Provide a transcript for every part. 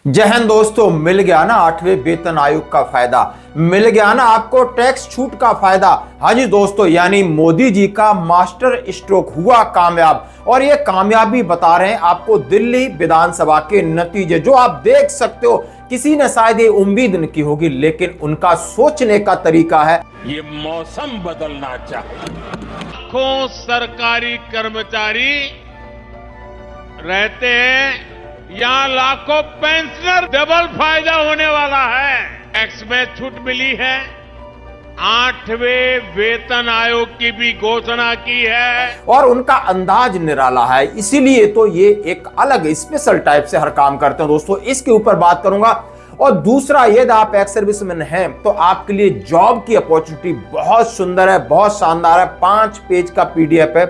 जय हिंद दोस्तों, मिल गया ना 8वें वेतन आयोग का फायदा, मिल गया ना आपको टैक्स छूट का फायदा। हाँ जी दोस्तों, यानी मोदी जी का मास्टर स्ट्रोक हुआ कामयाब। और ये कामयाबी बता रहे हैं आपको दिल्ली विधानसभा के नतीजे, जो आप देख सकते हो। किसी ने शायद ये उम्मीद नहीं की होगी, लेकिन उनका सोचने का तरीका है। ये मौसम बदलना चाहिए। लाखों सरकारी कर्मचारी रहते हैं, यहाँ लाखों पेंशनर, डबल फायदा होने वाला है। टैक्स में छूट मिली है, 8वें वेतन आयोग की भी घोषणा की है और उनका अंदाज निराला है, इसीलिए तो ये एक अलग स्पेशल टाइप से हर काम करते हैं दोस्तों। इसके ऊपर बात करूंगा। और दूसरा, यदि आप एक्स सर्विसमैन हैं तो आपके लिए जॉब की अपॉर्चुनिटी बहुत सुंदर है, बहुत शानदार है। 5 पेज का पीडीएफ है।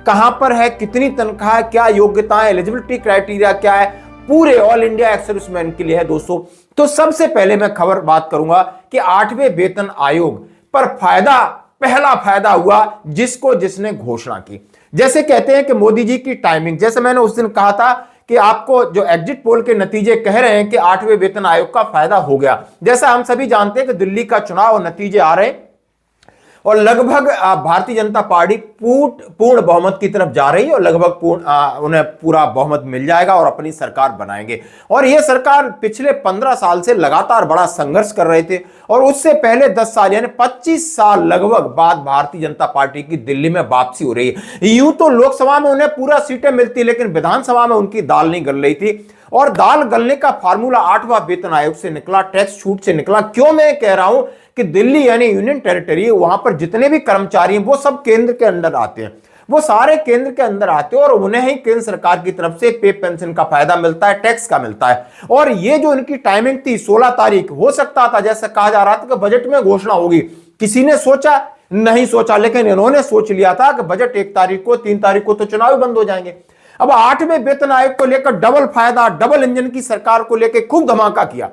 कहां पर है, कितनी तनख्वाह है, क्या योग्यताएं, एलिजिबिलिटी क्राइटेरिया क्या है, पूरे ऑल इंडिया एक्स सर्विसमैन के लिए है दोस्तों। तो सबसे पहले मैं खबर बात करूंगा कि 8वें वेतन आयोग पर पहला फायदा हुआ जिसने घोषणा की। जैसे कहते हैं कि मोदी जी की टाइमिंग, जैसे मैंने उस दिन कहा था कि आपको जो एग्जिट पोल के नतीजे कह रहे हैं कि 8वें वेतन आयोग का फायदा हो गया। जैसा हम सभी जानते हैं कि दिल्ली का चुनाव नतीजे आ रहे हैं और लगभग भारतीय जनता पार्टी पूर्ण बहुमत की तरफ जा रही है और लगभग उन्हें पूरा बहुमत मिल जाएगा और अपनी सरकार बनाएंगे। और यह सरकार पिछले 15 साल से लगातार बड़ा संघर्ष कर रहे थे और उससे पहले 10 साल यानी 25 साल लगभग बाद भारतीय जनता पार्टी की दिल्ली में वापसी हो रही है। यूं तो लोकसभा में उन्हें पूरा सीटें मिलती, लेकिन विधानसभा में उनकी दाल नहीं गल रही थी। और दाल गलने का फार्मूला 8वां वेतन आयोग से निकला, टैक्स छूट से निकला। क्यों मैं कह रहा हूं कि दिल्ली यानी यूनियन टेरिटरी, वहां पर जितने भी कर्मचारी हैं वो सब केंद्र के अंदर आते हैं, वो सारे केंद्र के अंदर आते हैं और उन्हें ही केंद्र सरकार की तरफ से पे पेंशन का फायदा मिलता है, टैक्स का मिलता है। और ये जो इनकी टाइमिंग थी 16 तारीख, हो सकता था जैसे कहा जा रहा था कि बजट में घोषणा होगी। किसी ने सोचा नहीं सोचा, लेकिन इन्होंने सोच लिया था कि बजट 1 तारीख को, 3 तारीख को तो चुनाव बंद हो जाएंगे। अब 8वें वेतन आयोग को लेकर डबल फायदा, डबल इंजन की सरकार को लेकर खूब धमाका किया,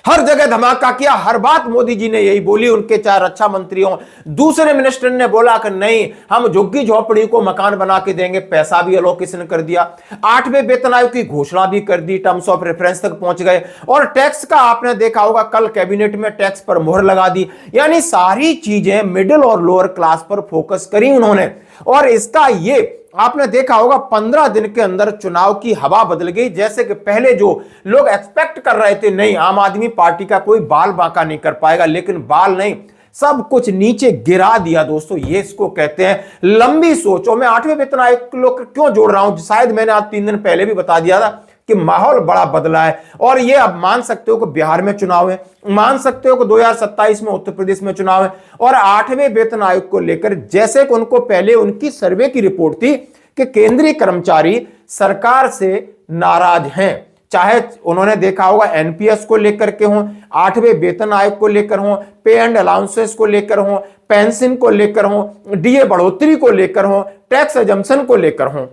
हर जगह धमाका किया। हर बात मोदी जी ने यही बोली, उनके 4 रक्षा मंत्री हों, दूसरे मिनिस्टर ने बोला कि नहीं, हम झुग्गी झोपड़ी को मकान बना के देंगे, पैसा भी एलोकेशन कर दिया। 8वें वेतन आयोग की घोषणा भी कर दी, टर्म्स ऑफ रेफरेंस तक पहुंच गए। और टैक्स का आपने देखा होगा, कल कैबिनेट में टैक्स पर मोहर लगा दी। यानी सारी चीजें मिडिल और लोअर क्लास पर फोकस करी उन्होंने। और इसका ये आपने देखा होगा 15 दिन के अंदर चुनाव की हवा बदल गई। जैसे कि पहले जो लोग एक्सपेक्ट कर रहे थे, नहीं आम आदमी पार्टी का कोई बाल बांका नहीं कर पाएगा, लेकिन बाल नहीं, सब कुछ नीचे गिरा दिया दोस्तों। ये इसको कहते हैं लंबी सोच। और मैं 8वें वेतन आयोग को क्यों जोड़ रहा हूं, शायद मैंने आज 3 दिन पहले भी बता दिया था कि माहौल बड़ा बदला है। और ये अब मान सकते हो कि बिहार में चुनाव है, मान सकते हो कि 2027 में उत्तर प्रदेश में चुनाव है। और 8वें वेतन आयोग को लेकर जैसे कि उनको पहले उनकी सर्वे की रिपोर्ट थी कि केंद्रीय कर्मचारी सरकार से नाराज हैं, चाहे उन्होंने देखा होगा एनपीएस को लेकर के हों, 8वें वेतन आयोग को लेकर हों, पे एंड अलाउंसेस को लेकर हों, पेंशन को लेकर हों, डीए बढ़ोतरी को लेकर हों, टैक्स एजम्पशन को लेकर हों,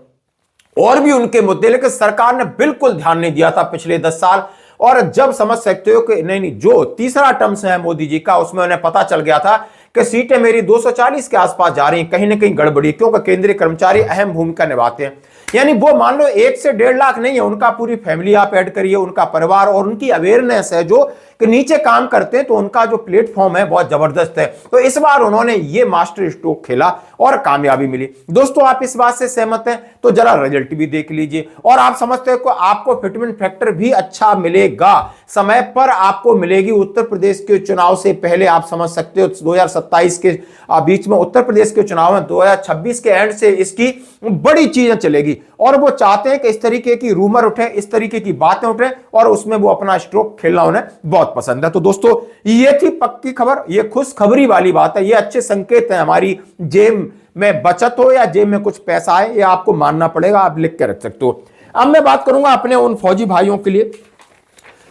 और भी उनके मुद्दे, लेकिन सरकार ने बिल्कुल ध्यान नहीं दिया था पिछले 10 साल। और जब समझ सकते हो कि नहीं, जो तीसरा टर्म्स है मोदी जी का, उसमें उन्हें पता चल गया था कि सीटें मेरी 240 के आसपास जा रही हैं, कहीं ना कहीं गड़बड़ी, क्योंकि केंद्रीय कर्मचारी अहम भूमिका निभाते हैं। यानी वो मान लो 1 से 1.5 लाख नहीं है, उनका पूरी फैमिली आप ऐड करिए, उनका परिवार और उनकी अवेयरनेस है जो कि नीचे काम करते हैं, तो उनका जो प्लेटफॉर्म है बहुत जबरदस्त है। तो इस बार उन्होंने ये मास्टर स्ट्रोक खेला और कामयाबी मिली। दोस्तों, आप इस बात से सहमत हैं तो जरा रिजल्ट भी देख लीजिए और आप समझते हो कि आपको फिटमेंट फैक्टर भी अच्छा मिलेगा, समय पर आपको मिलेगी। उत्तर प्रदेश के चुनाव से पहले आप समझ सकते हो 2027 के बीच में उत्तर प्रदेश के चुनाव में 2026 के एंड से इसकी बड़ी चीजें चलेगी। और वो चाहते हैं कि इस तरीके की रूमर उठे, इस तरीके की बातें उठे और उसमें वो अपना स्ट्रोक खेलना उन्हें बहुत पसंद है। तो दोस्तों, ये थी पक्की खबर, ये खुशखबरी वाली बात है, ये अच्छे संकेत है। हमारी जेब में बचत हो या जेब में कुछ पैसा आए, ये आपको मानना पड़ेगा, आप लिख के रख सकते हो। अब मैं बात करूंगा अपने उन फौजी भाइयों के लिए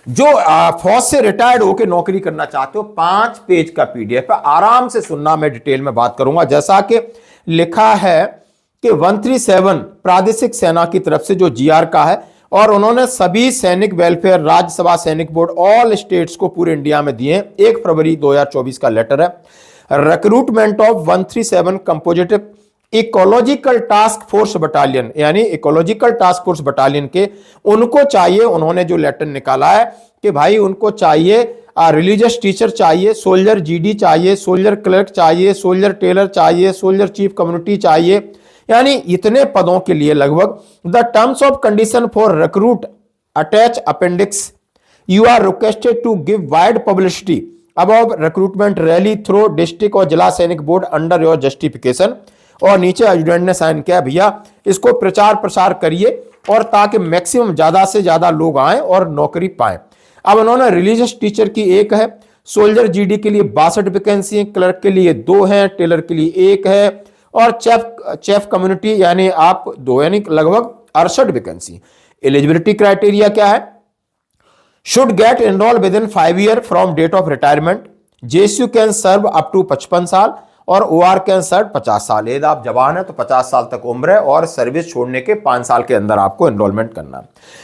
जो फौज से रिटायर्ड होकर नौकरी करना चाहते हो। 5 पेज का पीडीएफ है, आराम से सुनना, मैं डिटेल में बात करूंगा। जैसा कि लिखा है कि 137 प्रादेशिक सेना की तरफ से जो जीआर का है, और उन्होंने सभी सैनिक वेलफेयर, राज्यसभा सैनिक बोर्ड, ऑल स्टेट्स को पूरे इंडिया में दिए। 1 फरवरी 2024 का लेटर है। Recruitment of 137 composite ecological task force battalion, यानी इकोलॉजिकल टास्क फोर्स बटालियन के उनको चाहिए, उन्होंने जो लेटर निकाला है कि भाई उनको चाहिए रिलीजियस टीचर चाहिए, सोल्जर जीडी चाहिए, सोल्जर क्लर्क चाहिए, सोल्जर टेलर चाहिए, सोल्जर चीफ कम्युनिटी चाहिए, यानी इतने पदों के लिए लगभग the terms of condition for recruit attach appendix, you are requested to give wide publicity about recruitment rally through district और जिला सैनिक बोर्ड अंडर योर जस्टिफिकेशन। और नीचे एडजुटेंट ने साइन किया, भैया इसको प्रचार प्रसार करिए और ताकि मैक्सिमम ज्यादा से ज्यादा लोग आए और नौकरी पाएं। अब उन्होंने रिलीजियस टीचर की एक है, सोल्जर जीडी के लिए 62 वैकेंसी है, क्लर्क के लिए 2 हैं, टेलर के लिए 1 है और चेफ कम्युनिटी यानी आप 2, यानी लगभग 68 वैकेंसी। एलिजिबिलिटी क्राइटेरिया क्या है? Should get enrol within 5 year from date of retirement, JSU can serve up to 55 साल और ओआर कैन सर्व 50 साल। यदि आप जवान है तो 50 साल तक उम्र है और सर्विस छोड़ने के 5 साल के अंदर आपको एनरोलमेंट करना है।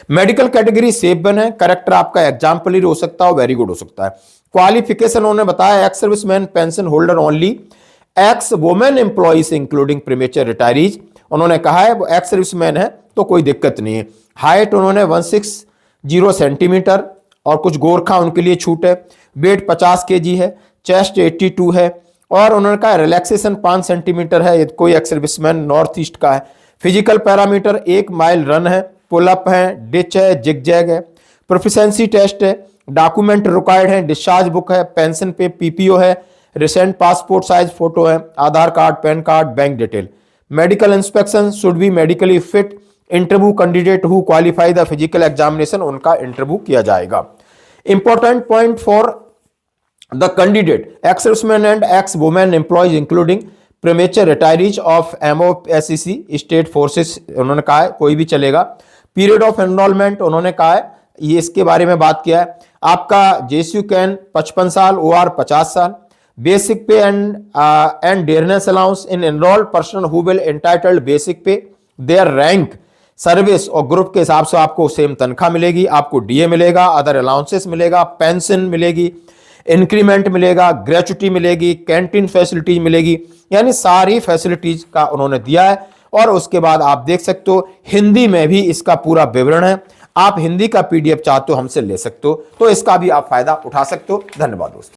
मेडिकल कैटेगरी सेफ बन है, करेक्टर आपका एग्जाम्पलर हो सकता है, वेरी गुड हो सकता है। क्वालिफिकेशन उन्होंने बताया ex serviceman pension holder only, x women employees including premature retirees. उन्होंने कहा है वो एक्स सर्विसमैन है तो कोई दिक्कत नहीं है। हाइट उन्होंने 160 सेंटीमीटर और कुछ गोरखा उनके लिए छूट है। वेट 50 kg है, चेस्ट 82 है और उन्होंने कहा रिलैक्सेशन 5 सेंटीमीटर है, यदि कोई एक्स सर्विसमैन नॉर्थ ईस्ट का है। फिजिकल पैरामीटर 1 माइल रन है, पुलअप है, डिच है, जिगजैग है, प्रोफिशिएंसी टेस्ट है, डॉक्यूमेंट रिक्वायर्ड है, डिस्चार्ज बुक है, पेंशन पे पीपीओ है, रिसेंट पासपोर्ट साइज फोटो है, Aadhaar card, PAN card, bank detail. Medical inspection should be medically fit, interview candidate who qualify the physical examination, उनका interview किया जाएगा। Important point for the candidate ex serviceman and ex women employees including premature retirees of एमओएससीसी state forces, उन्होंने कहा है कोई भी चलेगा। Period of enrolment उन्होंने कहा है, ये इसके बारे में बात किया है। आपका जेएसयू कैन 55 साल, ओआर 50 साल। बेसिक पे and dearness allowance in enrolled person who will entitled basic पे, देयर रैंक, सर्विस और ग्रुप के हिसाब से आपको सेम तनख्वाह मिलेगी, आपको डीए मिलेगा, अदर अलाउंसेस मिलेगा, पेंशन मिलेगी, इंक्रीमेंट मिलेगा, ग्रेचुटी मिलेगी, कैंटीन फैसिलिटीज मिलेगी, यानी सारी फैसिलिटीज का उन्होंने दिया है। और उसके बाद आप देख सकते हो हिंदी में भी इसका पूरा विवरण है। आप हिंदी का पीडीएफ चाहते हो हमसे ले सकते हो, तो इसका भी आप फायदा उठा सकते हो। धन्यवाद दोस्तों।